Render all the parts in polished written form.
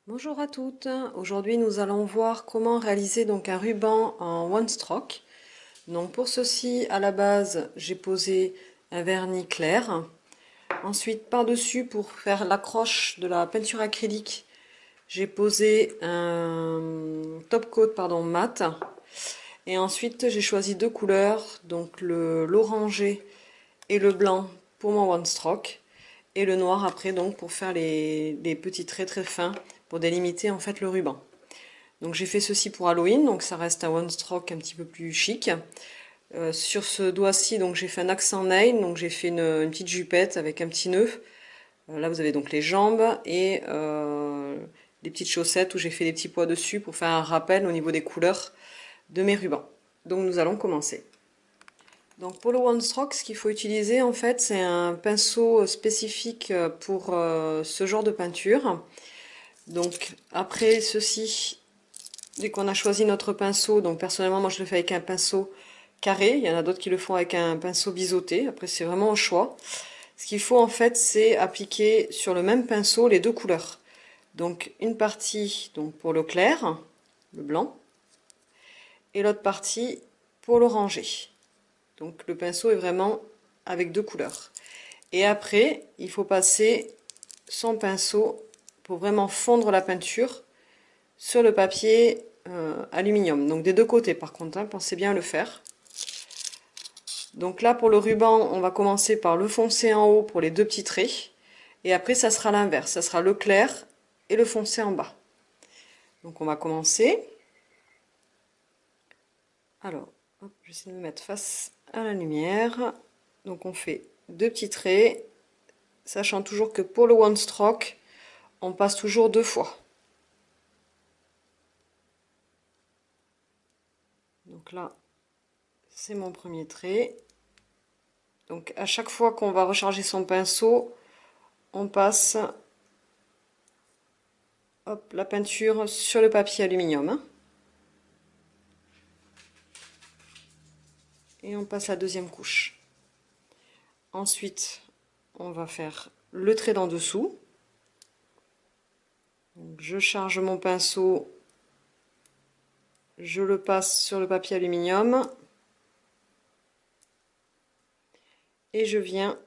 Bonjour à toutes, aujourd'hui nous allons voir comment réaliser donc un ruban en one stroke. Donc pour ceci, à la base, j'ai posé un vernis clair. Ensuite, par-dessus, pour faire l'accroche de la peinture acrylique, j'ai posé un top coat mat. Et ensuite, j'ai choisi deux couleurs, donc l'orangé et le blanc pour mon one stroke. Et le noir après donc pour faire les petits traits très fins pour délimiter en fait le ruban. Donc j'ai fait ceci pour Halloween, donc ça reste un one stroke un petit peu plus chic. Sur ce doigt-ci, donc j'ai fait un accent nail, donc j'ai fait une petite jupette avec un petit nœud. Là vous avez donc les jambes et les petites chaussettes où j'ai fait des petits pois dessus pour faire un rappel au niveau des couleurs de mes rubans. Donc nous allons commencer. Donc pour le one stroke, ce qu'il faut utiliser en fait, c'est un pinceau spécifique pour ce genre de peinture. Donc après ceci, dès qu'on a choisi notre pinceau, donc personnellement moi je le fais avec un pinceau carré, il y en a d'autres qui le font avec un pinceau biseauté, après c'est vraiment au choix. Ce qu'il faut en fait, c'est appliquer sur le même pinceau les deux couleurs. Donc une partie donc pour le clair, le blanc, et l'autre partie pour l'orangé. Donc le pinceau est vraiment avec deux couleurs. Et après, il faut passer son pinceau pour vraiment fondre la peinture sur le papier aluminium. Donc des deux côtés par contre, hein, pensez bien à le faire. Donc là pour le ruban, on va commencer par le foncé en haut pour les deux petits traits. Et après ça sera l'inverse, ça sera le clair et le foncé en bas. Donc on va commencer. Alors, hop, j'essaie de me mettre face à la lumière. Donc on fait deux petits traits, sachant toujours que pour le one stroke, on passe toujours deux fois. Donc là, c'est mon premier trait. Donc à chaque fois qu'on va recharger son pinceau, on passe hop, la peinture sur le papier aluminium. Et on passe la deuxième couche. Ensuite, on va faire le trait d'en dessous. Donc, je charge mon pinceau, je le passe sur le papier aluminium. Et je viens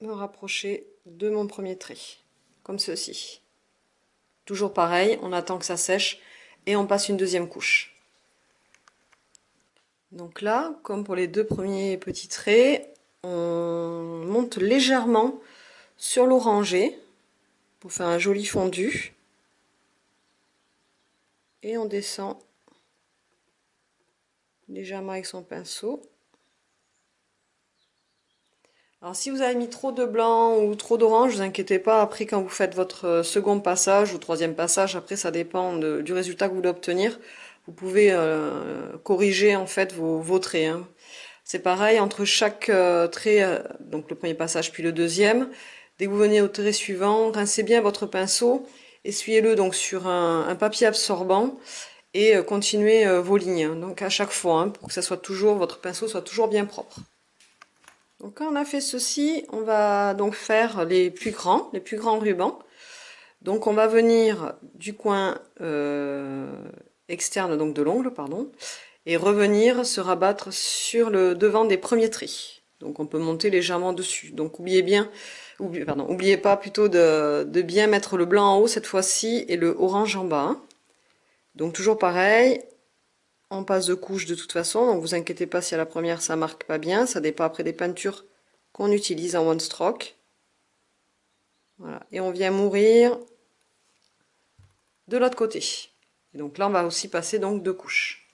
me rapprocher de mon premier trait, comme ceci. Toujours pareil, on attend que ça sèche et on passe une deuxième couche. Donc là, comme pour les deux premiers petits traits, on monte légèrement sur l'orangé pour faire un joli fondu. Et on descend légèrement avec son pinceau. Alors si vous avez mis trop de blanc ou trop d'orange, ne vous inquiétez pas, après quand vous faites votre second passage ou troisième passage, après ça dépend du résultat que vous voulez obtenir, vous pouvez corriger en fait vos traits. Hein. C'est pareil entre chaque trait, donc le premier passage puis le deuxième, dès que vous venez au trait suivant, rincez bien votre pinceau, essuyez-le donc sur un papier absorbant et continuez vos lignes. Hein. Donc à chaque fois, hein, pour que ça soit toujours, votre pinceau soit toujours bien propre. Donc quand on a fait ceci, on va donc faire les plus grands rubans. Donc on va venir du coin externe donc de l'ongle, pardon, et revenir se rabattre sur le devant des premiers traits. Donc on peut monter légèrement dessus. Donc oubliez pas plutôt de bien mettre le blanc en haut cette fois-ci et le orange en bas. Hein. Donc toujours pareil, on passe de couche de toute façon, donc vous inquiétez pas si à la première ça marque pas bien, ça dépend après des peintures qu'on utilise en one stroke. Voilà. Et on vient mourir de l'autre côté. Et donc là on va aussi passer donc deux couches.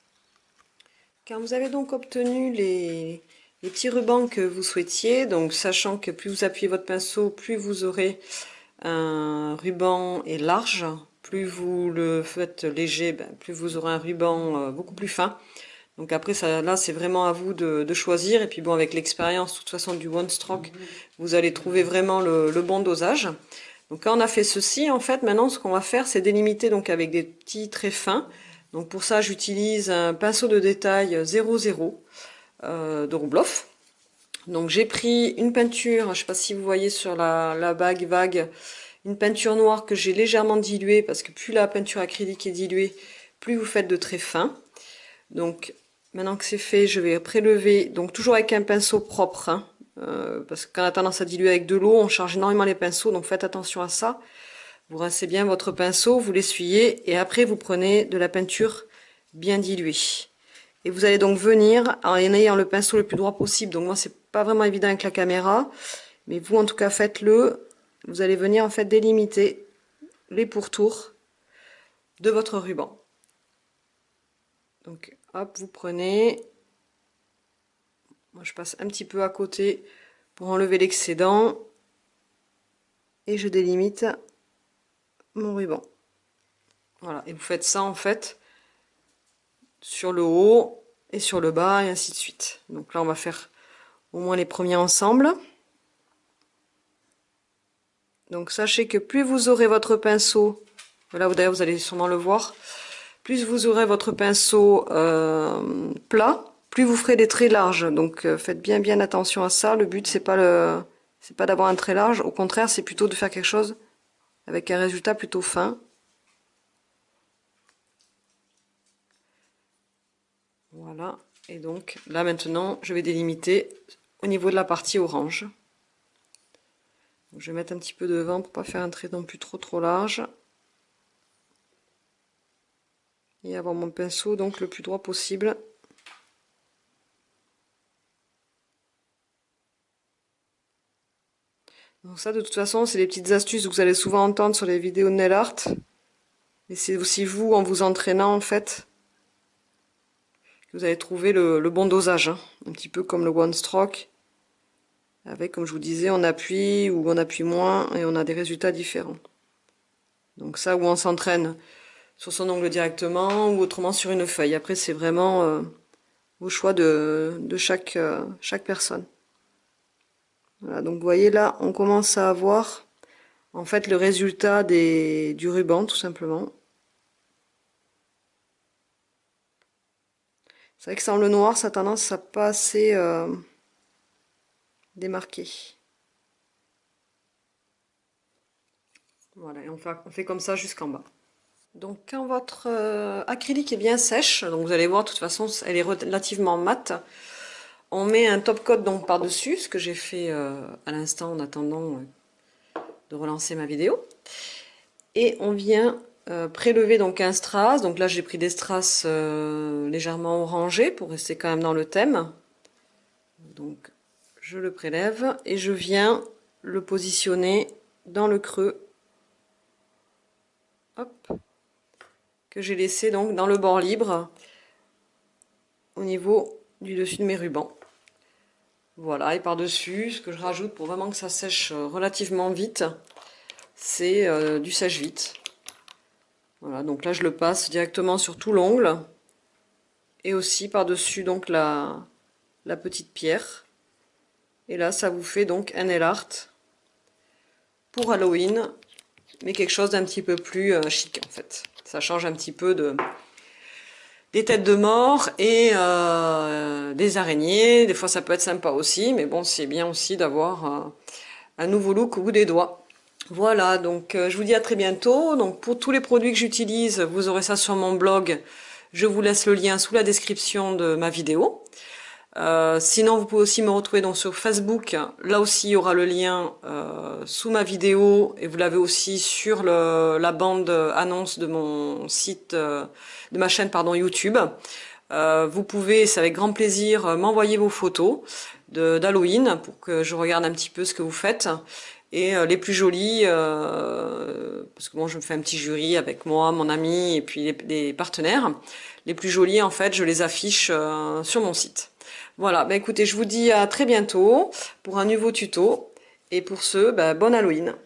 Quand vous avez donc obtenu les petits rubans que vous souhaitiez, donc sachant que plus vous appuyez votre pinceau, plus vous aurez un ruban est large, plus vous le faites léger, plus vous aurez un ruban beaucoup plus fin. Donc après, ça, là, c'est vraiment à vous de choisir. Et puis bon, avec l'expérience, de toute façon, du one stroke, vous allez trouver vraiment le bon dosage. Donc quand on a fait ceci, en fait, maintenant, ce qu'on va faire, c'est délimiter donc avec des petits traits fins. Donc pour ça, j'utilise un pinceau de détail 00 de Roubloff. Donc j'ai pris une peinture, je ne sais pas si vous voyez sur la bague vague, une peinture noire que j'ai légèrement diluée, parce que plus la peinture acrylique est diluée, plus vous faites de traits fins. Donc maintenant que c'est fait, je vais prélever, donc toujours avec un pinceau propre, hein, parce qu'on a tendance à diluer avec de l'eau, on charge énormément les pinceaux, donc faites attention à ça. Vous rincez bien votre pinceau, vous l'essuyez, et après vous prenez de la peinture bien diluée. Et vous allez donc venir en ayant le pinceau le plus droit possible. Donc moi c'est pas vraiment évident avec la caméra, mais vous en tout cas faites-le. Vous allez venir en fait délimiter les pourtours de votre ruban. Donc hop, vous prenez, moi je passe un petit peu à côté pour enlever l'excédent et je délimite mon ruban. Voilà, et vous faites ça en fait sur le haut et sur le bas et ainsi de suite. Donc là on va faire au moins les premiers ensemble. Donc sachez que plus vous aurez votre pinceau, là d'ailleurs vous allez sûrement le voir, plus vous aurez votre pinceau plat, plus vous ferez des traits larges. Donc faites bien attention à ça. Le but c'est pas d'avoir un trait large, au contraire c'est plutôt de faire quelque chose avec un résultat plutôt fin. Voilà, et donc là maintenant je vais délimiter au niveau de la partie orange. Donc, je vais mettre un petit peu devant pour pas faire un trait non plus trop large. Et avoir mon pinceau donc le plus droit possible. Donc ça de toute façon c'est des petites astuces que vous allez souvent entendre sur les vidéos de nail art. Et c'est aussi vous en vous entraînant en fait que vous allez trouver le bon dosage. Hein. Un petit peu comme le one stroke. Avec, comme je vous disais, on appuie ou on appuie moins et on a des résultats différents. Donc ça, où on s'entraîne sur son ongle directement ou autrement sur une feuille. Après, c'est vraiment au choix de chaque personne. Voilà, donc vous voyez là, on commence à avoir en fait le résultat du ruban, tout simplement. C'est vrai que sans le noir, ça a tendance à pas assez démarqué. Voilà, et on fait comme ça jusqu'en bas. Donc quand votre acrylique est bien sèche, donc vous allez voir de toute façon elle est relativement mate, on met un top coat donc par-dessus, ce que j'ai fait à l'instant en attendant de relancer ma vidéo. Et on vient prélever donc un strass, donc là j'ai pris des strass légèrement orangés pour rester quand même dans le thème. Donc je le prélève et je viens le positionner dans le creux. Hop, que j'ai laissé donc dans le bord libre au niveau du dessus de mes rubans. Voilà, et par-dessus, ce que je rajoute pour vraiment que ça sèche relativement vite, c'est du sèche-vite. Voilà, donc là je le passe directement sur tout l'ongle et aussi par-dessus donc la petite pierre. Et là ça vous fait donc un nail art pour Halloween, mais quelque chose d'un petit peu plus chic en fait. Ça change un petit peu des têtes de mort et des araignées. Des fois ça peut être sympa aussi, mais bon c'est bien aussi d'avoir un nouveau look au bout des doigts. Voilà, donc je vous dis à très bientôt. Donc pour tous les produits que j'utilise, vous aurez ça sur mon blog. Je vous laisse le lien sous la description de ma vidéo. Sinon, vous pouvez aussi me retrouver donc sur Facebook. Là aussi, il y aura le lien sous ma vidéo et vous l'avez aussi sur la bande annonce de mon site, de ma chaîne pardon YouTube. Vous pouvez, c'est avec grand plaisir, m'envoyer vos photos d'Halloween pour que je regarde un petit peu ce que vous faites. Et les plus jolies, parce que bon, je me fais un petit jury avec moi, mon ami et puis les partenaires. Les plus jolies, en fait, je les affiche sur mon site. Voilà, bah écoutez, je vous dis à très bientôt pour un nouveau tuto. Et pour ce, bah, bon Halloween.